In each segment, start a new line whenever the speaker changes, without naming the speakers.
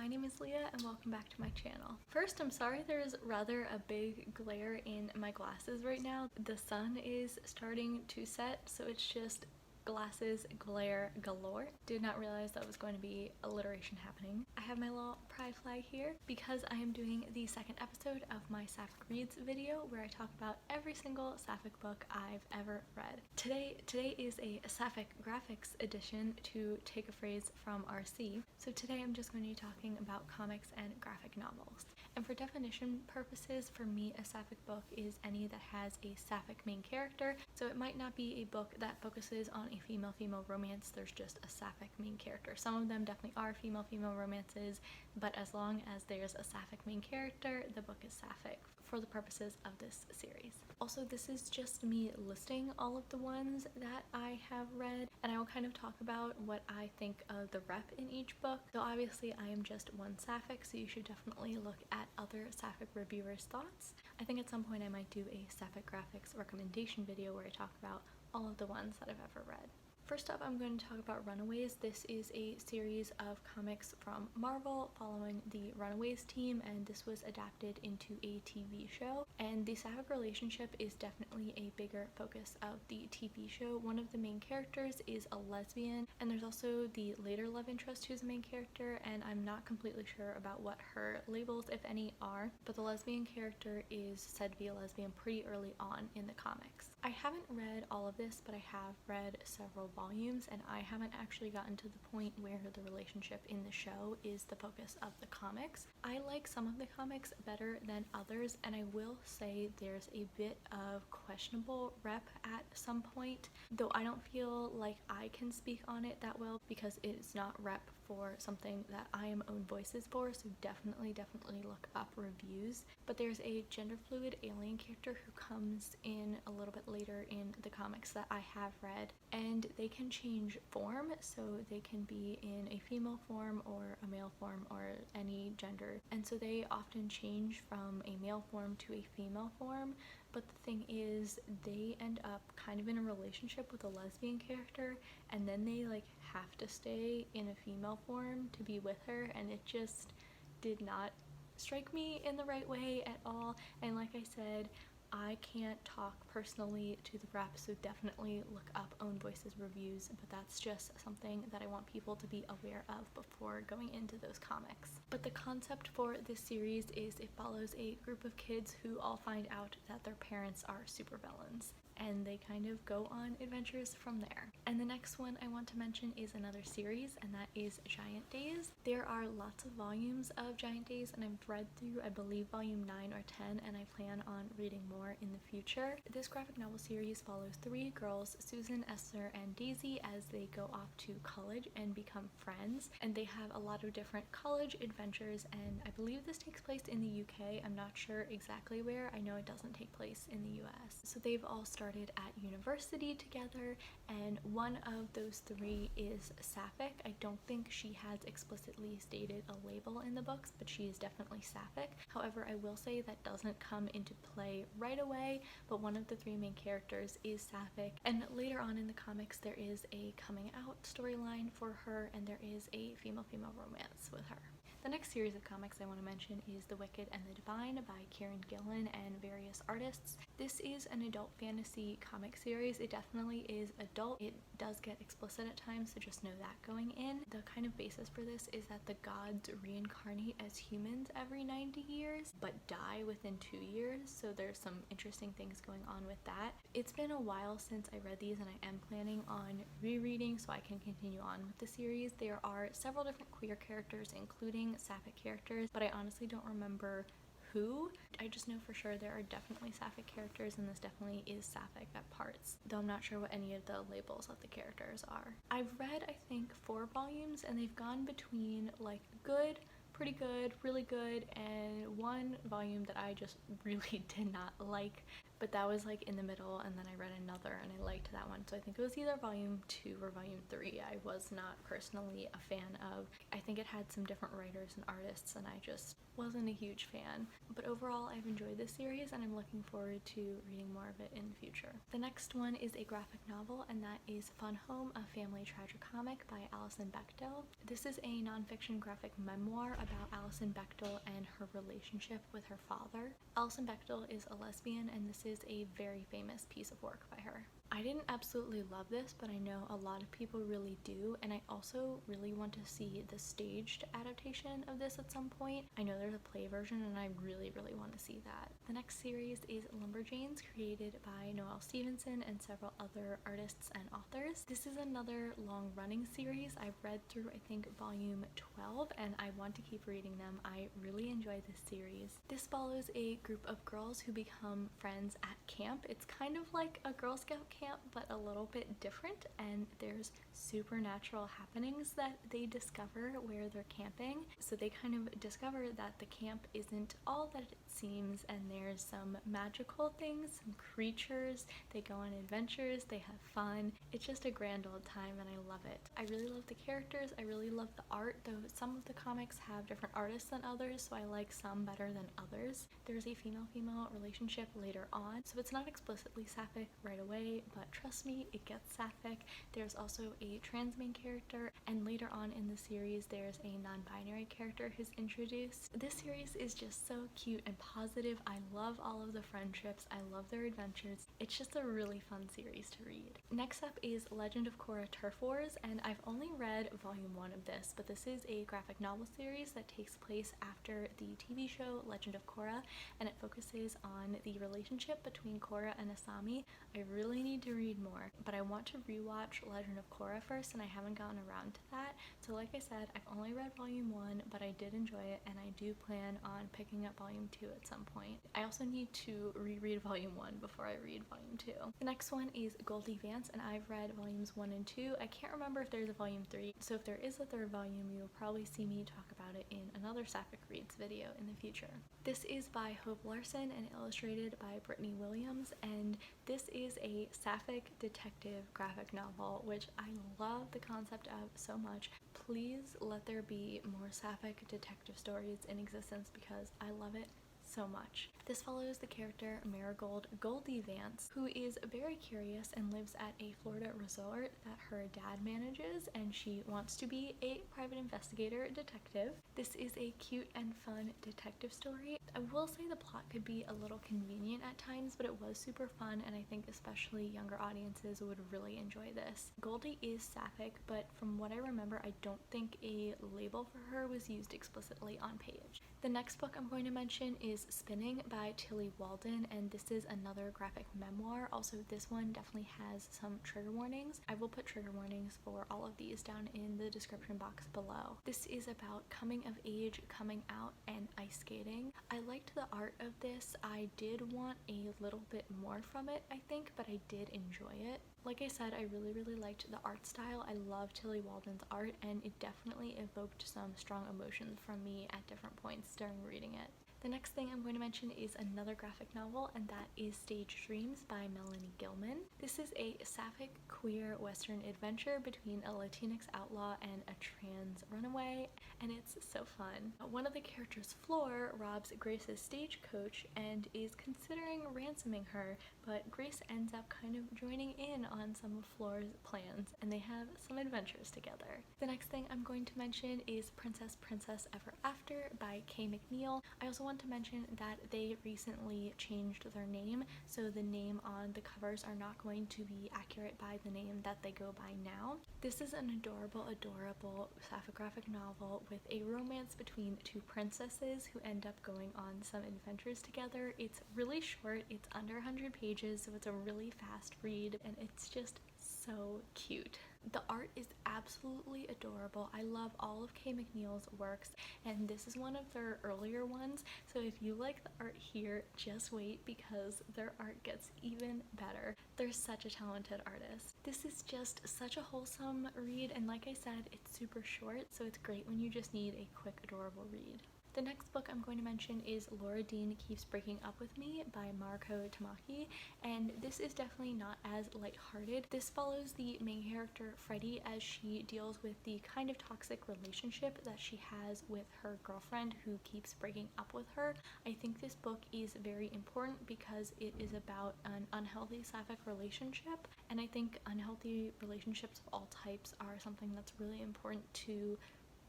my name is Leah and welcome back to my channel. First, I'm sorry there's rather a big glare in my glasses right now. The sun is starting to set, so it's just glasses glare galore. Did not realize that was going to be alliteration happening. I have my little pride flag here because I am doing the second episode of my Sapphic Reads video where I talk about every single Sapphic book I've ever read. Today is a Sapphic graphics edition, to take a phrase from RC. So today I'm just going to be talking about comics and graphic novels. And for definition purposes, for me a Sapphic book is any that has a Sapphic main character. So it might not be a book that focuses on a female-female romance, there's just a Sapphic main character. Some of them definitely are female-female romances, but as long as there's a Sapphic main character, the book is Sapphic for the purposes of this series. Also, this is just me listing all of the ones that I have read, and I will kind of talk about what I think of the rep in each book. So obviously I am just one Sapphic, so you should definitely look at other Sapphic reviewers' thoughts. I think at some point I might do a Sapphic graphics recommendation video where I talk about all of the ones that I've ever read. First up, I'm going to talk about Runaways. This is a series of comics from Marvel following the Runaways team, and this was adapted into a TV show. And the Sapphic relationship is definitely a bigger focus of the TV show. One of the main characters is a lesbian, and there's also the later love interest who's the main character, and I'm not completely sure about what her labels, if any, are, but the lesbian character is said to be a lesbian pretty early on in the comics. I haven't read all of this, but I have read several volumes, and I haven't actually gotten to the point where the relationship in the show is the focus of the comics. I like some of the comics better than others, and I will say there's a bit of questionable rep at some point, though I don't feel like I can speak on it that well because it's not rep for something that I am own voices for, so definitely look up reviews. But there's a gender fluid alien character who comes in a little bit later in the comics that I have read, and they can change form, so they can be in a female form or a male form or any gender, and so they often change from a male form to a female form. But the thing is, they end up kind of in a relationship with a lesbian character, and then they like have to stay in a female form to be with her, and it just did not strike me in the right way at all. And like I said, I can't talk personally to the rep, so definitely look up own voices reviews, but that's just something that I want people to be aware of before going into those comics. But the concept for this series is it follows a group of kids who all find out that their parents are supervillains, and they kind of go on adventures from there. And the next one I want to mention is another series, and that is Giant Days. There are lots of volumes of Giant Days, and I've read through, I believe, volume 9 or 10, and I plan on reading more in the future. This graphic novel series follows three girls, Susan, Esther, and Daisy, as they go off to college and become friends, and they have a lot of different college adventures, and I believe this takes place in the UK. I'm not sure exactly where. I know it doesn't take place in the US. So they've all started at university together, and one of those three is Sapphic. I don't think she has explicitly stated a label in the books, but she is definitely Sapphic. However, I will say that doesn't come into play right away, but one of the three main characters is Sapphic, and later on in the comics there is a coming out storyline for her, and there is a female-female romance with her. The next series of comics I want to mention is The Wicked and the Divine by Kieran Gillen and various artists. This is an adult fantasy comic series. It definitely is adult. It does get explicit at times, so just know that going in. The kind of basis for this is that the gods reincarnate as humans every 90 years, but die within 2 years, so there's some interesting things going on with that. It's been a while since I read these, and I am planning on rereading so I can continue on with the series. There are several different queer characters, including Sapphic characters, but I honestly don't remember who. I just know for sure there are definitely Sapphic characters, and this definitely is Sapphic at parts, though I'm not sure what any of the labels of the characters are. I've read, I think, 4 volumes, and they've gone between like good, pretty good, really good, and one volume that I just really did not like, but but that was like in the middle, and then I read another and I liked that one. So I think it was either volume 2 or volume 3 I was not personally a fan of. I think it had some different writers and artists and I just wasn't a huge fan. But overall, I've enjoyed this series and I'm looking forward to reading more of it in the future. The next one is a graphic novel, and that is Fun Home, a family tragicomic by Alison Bechdel. This is a nonfiction graphic memoir about Alison Bechdel and her relationship with her father. Alison Bechdel is a lesbian, and this is a very famous piece of work by her. I didn't absolutely love this, but I know a lot of people really do, and I also really want to see the staged adaptation of this at some point. I know there's a play version, and I really want to see that. The next series is Lumberjanes, created by Noelle Stevenson and several other artists and authors. This is another long-running series. I've read through, I think, volume 12, and I want to keep reading them. I really enjoy this series. This follows a group of girls who become friends at camp. It's kind of like a Girl Scout camp, but a little bit different, and there's supernatural happenings that they discover where they're camping. So they kind of discover that the camp isn't all that it seems, and there's some magical things, some creatures, they go on adventures, they have fun. It's just a grand old time and I love it. I really love the characters, I really love the art, though some of the comics have different artists than others, so I like some better than others. There's a female-female relationship later on, so it's not explicitly sapphic right away, but trust me, it gets sapphic. There's also a trans main character, and later on in the series there's a non-binary character who's introduced. This series is just so cute and positive. I love all of the friendships, I love their adventures. It's just a really fun series to read. Next up is Legend of Korra Turf Wars, and I've only read volume 1 of this, but this is a graphic novel series that takes place after the TV show Legend of Korra, and it focuses on the relationship between Korra and Asami. I really need to read more, but I want to rewatch Legend of Korra first, and I haven't gotten around to that. So like I said, I've only read volume 1, but I did enjoy it, and I do plan on picking up volume 2 at some point. I also need to reread volume 1 before I read volume 2. The next one is Goldie Vance, and I've read volumes 1 and 2. I can't remember if there's a volume 3, so if there is a third volume, you'll probably see me talk about it in another Sapphic Reads video in the future. This is by Hope Larson and illustrated by Brittany Williams, and this is a sapphic detective graphic novel, which I love the concept of so much. Please let there be more sapphic detective stories in existence because I love it so much. This follows the character Marigold Goldie Vance, who is very curious and lives at a Florida resort that her dad manages, and she wants to be a private investigator detective. This is a cute and fun detective story. I will say the plot could be a little convenient at times, but it was super fun, and I think especially younger audiences would really enjoy this. Goldie is sapphic, but from what I remember, I don't think a label for her was used explicitly on page. The next book I'm going to mention is Spinning by Tilly Walden, and this is another graphic memoir. Also, this one definitely has some trigger warnings. I will put trigger warnings for all of these down in the description box below. This is about coming of age, coming out, and ice skating. I liked the art of this. I did want a little bit more from it, I think, but I did enjoy it. Like I said, I really liked the art style. I love Tilly Walden's art, and it definitely evoked some strong emotions from me at different points during reading it. The next thing I'm going to mention is another graphic novel, and that is Stage Dreams by Melanie Gilman. This is a sapphic queer western adventure between a Latinx outlaw and a trans runaway, and it's so fun. One of the characters, Floor, robs Grace's stagecoach and is considering ransoming her, but Grace ends up kind of joining in on some of Floor's plans, and they have some adventures together. The next thing I'm going to mention is Princess Ever After by Kay McNeil. I also want to mention that they recently changed their name, so the name on the covers are not going to be accurate by the name that they go by now. This is an adorable sapphic graphic novel with a romance between two princesses who end up going on some adventures together. It's really short, it's under 100 pages, so it's a really fast read, and it's just so cute. The art is absolutely adorable. I love all of Kay McNeil's works, and this is one of their earlier ones, so if you like the art here, just wait because their art gets even better. They're such a talented artist. This is just such a wholesome read, and like I said, it's super short, so it's great when you just need a quick, adorable read. The next book I'm going to mention is Laura Dean Keeps Breaking Up With Me by Mariko Tamaki, and this is definitely not as lighthearted. This follows the main character Freddie as she deals with the kind of toxic relationship that she has with her girlfriend who keeps breaking up with her. I think this book is very important because it is about an unhealthy sapphic relationship, and I think unhealthy relationships of all types are something that's really important to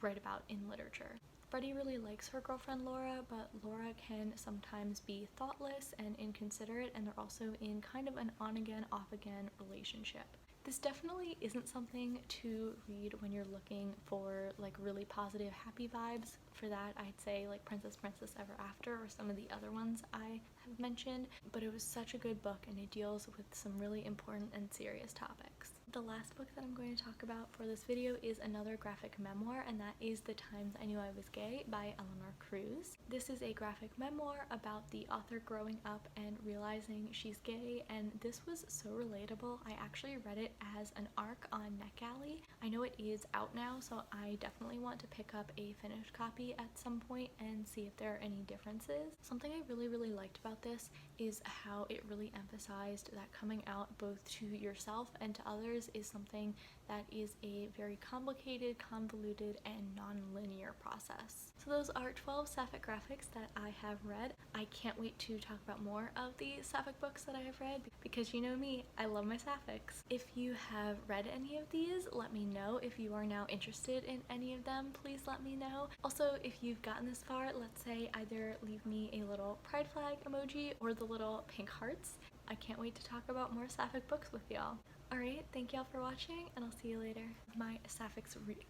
write about in literature. Freddie really likes her girlfriend Laura, but Laura can sometimes be thoughtless and inconsiderate, and they're also in kind of an on-again, off-again relationship. This definitely isn't something to read when you're looking for like really positive, happy vibes. For that, I'd say like Princess Ever After or some of the other ones I have mentioned, but it was such a good book and it deals with some really important and serious topics. The last book that I'm going to talk about for this video is another graphic memoir, and that is The Times I Knew I Was Gay by Eleanor Cruz. This is a graphic memoir about the author growing up and realizing she's gay, and this was so relatable. I actually read it as an ARC on NetGalley. I know it is out now, so I definitely want to pick up a finished copy at some point and see if there are any differences. Something I really liked about this is how it really emphasized that coming out both to yourself and to others is something that is a very complicated, convoluted, and non-linear process. So those are 12 Sapphic graphics that I have read. I can't wait to talk about more of the Sapphic books that I have read because you know me, I love my Saphics. If you have read any of these, let me know. If you are now interested in any of them, please let me know. Also, if you've gotten this far, let's say either leave me a little pride flag emoji or the little pink hearts. I can't wait to talk about more Sapphic books with y'all. Alright, thank y'all for watching, and I'll see you later. My Saphics read.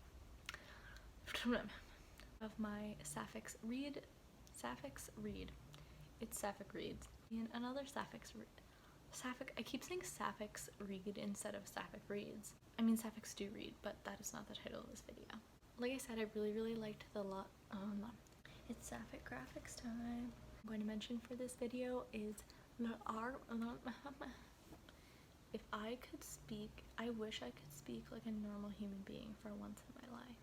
It's Sapphic reads. And another Saphics read. I keep saying Saphics read instead of Sapphic reads. I mean Saphics do read, but that is not the title of this video. Like I said, I really liked the lot. It's Sapphic graphics time. I'm going to mention for this video is if I could speak, I wish I could speak like a normal human being for once in my life.